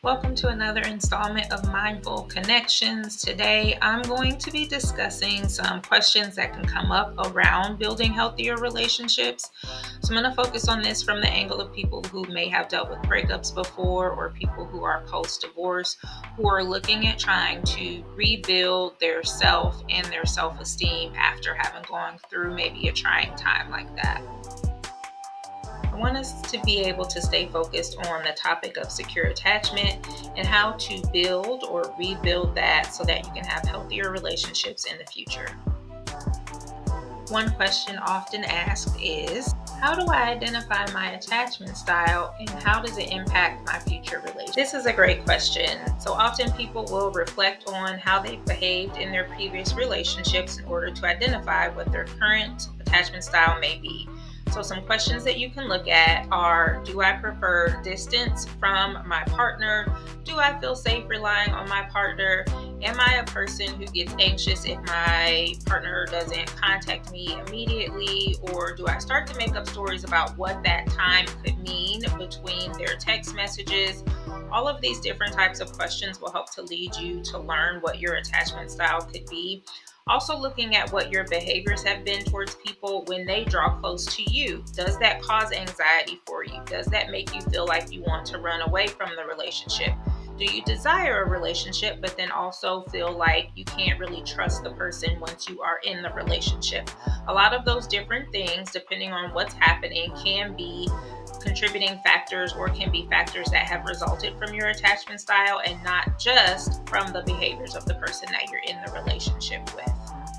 Welcome to another installment of Mindful Connections. Today, I'm going to be discussing some questions that can come up around building healthier relationships. So, I'm going to focus on this from the angle of people who may have dealt with breakups before or people who are post divorce who are looking at trying to rebuild their self and their self esteem after having gone through maybe a trying time like that. I want us to be able to stay focused on the topic of secure attachment and how to build or rebuild that so that you can have healthier relationships in the future. One question often asked is, how do I identify my attachment style and how does it impact my future relationship? This is a great question. So often people will reflect on how they've behaved in their previous relationships in order to identify what their current attachment style may be. So some questions that you can look at are, do I prefer distance from my partner? Do I feel safe relying on my partner? Am I a person who gets anxious if my partner doesn't contact me immediately? Or do I start to make up stories about what that time could mean between their text messages? All of these different types of questions will help to lead you to learn what your attachment style could be. Also, looking at what your behaviors have been towards people when they draw close to you. Does that cause anxiety for you? Does that make you feel like you want to run away from the relationship? Do you desire a relationship, but then also feel like you can't really trust the person once you are in the relationship? A lot of those different things, depending on what's happening, can be contributing factors or can be factors that have resulted from your attachment style and not just from the behaviors of the person that you're in the relationship with.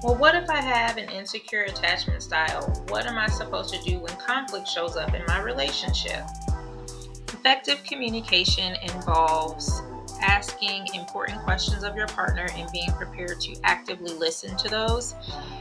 Well, what if I have an insecure attachment style? What am I supposed to do when conflict shows up in my relationship? Effective communication involves asking important questions of your partner and being prepared to actively listen to those.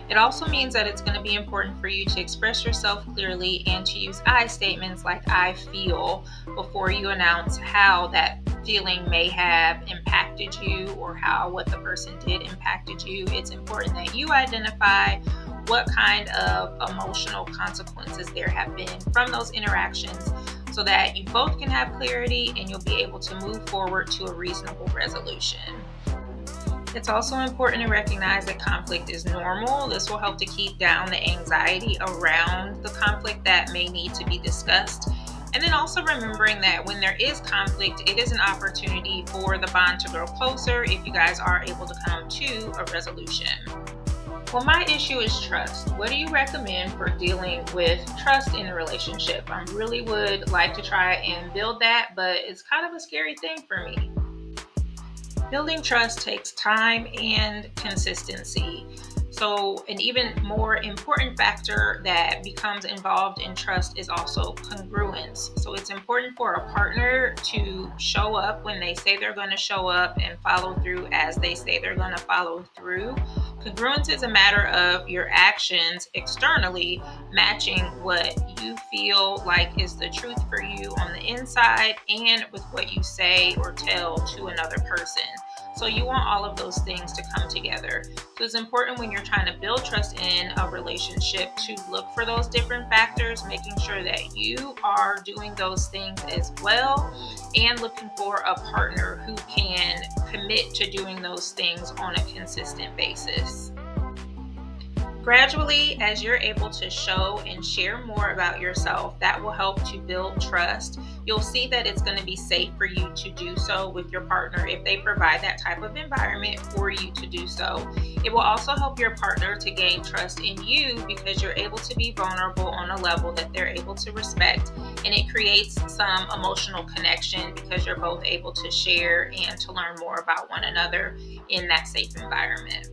It also means that it's going to be important for you to express yourself clearly and to use I statements like I feel before you announce how that feeling may have impacted you or how what the person did impacted you. It's important that you identify what kind of emotional consequences there have been from those interactions so that you both can have clarity and you'll be able to move forward to a reasonable resolution. It's also important to recognize that conflict is normal. This will help to keep down the anxiety around the conflict that may need to be discussed. And then also remembering that when there is conflict, it is an opportunity for the bond to grow closer if you guys are able to come to a resolution. Well, my issue is trust. What do you recommend for dealing with trust in a relationship? I really would like to try and build that, but it's kind of a scary thing for me. Building trust takes time and consistency. So, an even more important factor that becomes involved in trust is also congruence. So, it's important for a partner to show up when they say they're going to show up and follow through as they say they're going to follow through. Congruence is a matter of your actions externally matching what you feel like is the truth for you on the inside and with what you say or tell to another person. So you want all of those things to come together. So it's important when you're trying to build trust in a relationship to look for those different factors, making sure that you are doing those things as well, and looking for a partner who can commit to doing those things on a consistent basis. Gradually, as you're able to show and share more about yourself, that will help to build trust. You'll see that it's going to be safe for you to do so with your partner if they provide that type of environment for you to do so. It will also help your partner to gain trust in you because you're able to be vulnerable on a level that they're able to respect. And it creates some emotional connection because you're both able to share and to learn more about one another in that safe environment.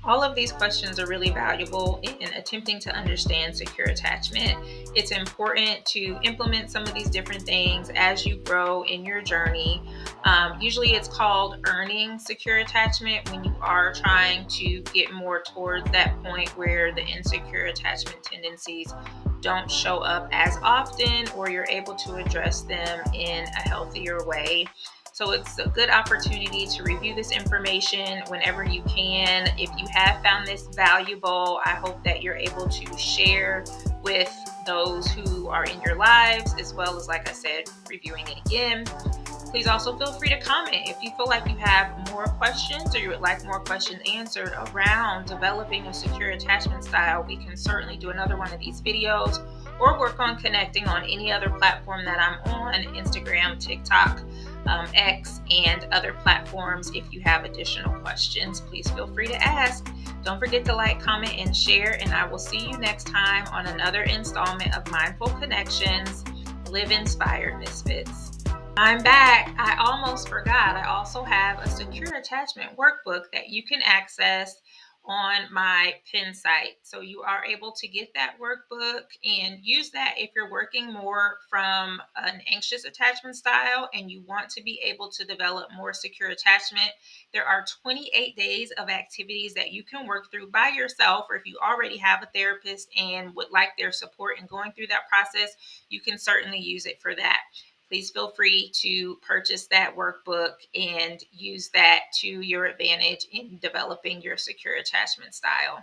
All of these questions are really valuable in attempting to understand secure attachment. It's important to implement some of these different things as you grow in your journey. Usually, it's called earning secure attachment when you are trying to get more towards that point where the insecure attachment tendencies don't show up as often or you're able to address them in a healthier way. So it's a good opportunity to review this information whenever you can. If you have found this valuable, I hope that you're able to share with those who are in your lives, as well as, like I said, reviewing it again. Please also feel free to comment if you feel like you have more questions or you would like more questions answered around developing a secure attachment style. We can certainly do another one of these videos or work on connecting on any other platform that I'm on: Instagram, TikTok, X, and other platforms. If you have additional questions, please feel free to ask. Don't forget to like, comment, and share, and I will see you next time on another installment of Mindful Connections. Live Inspired, Misfits. I'm back. I almost forgot. I also have a secure attachment workbook that you can access on my pin site. So you are able to get that workbook and use that if you're working more from an anxious attachment style and you want to be able to develop more secure attachment. There are 28 days of activities that you can work through by yourself, or if you already have a therapist and would like their support in going through that process, you can certainly use it for that. Please feel free to purchase that workbook and use that to your advantage in developing your secure attachment style.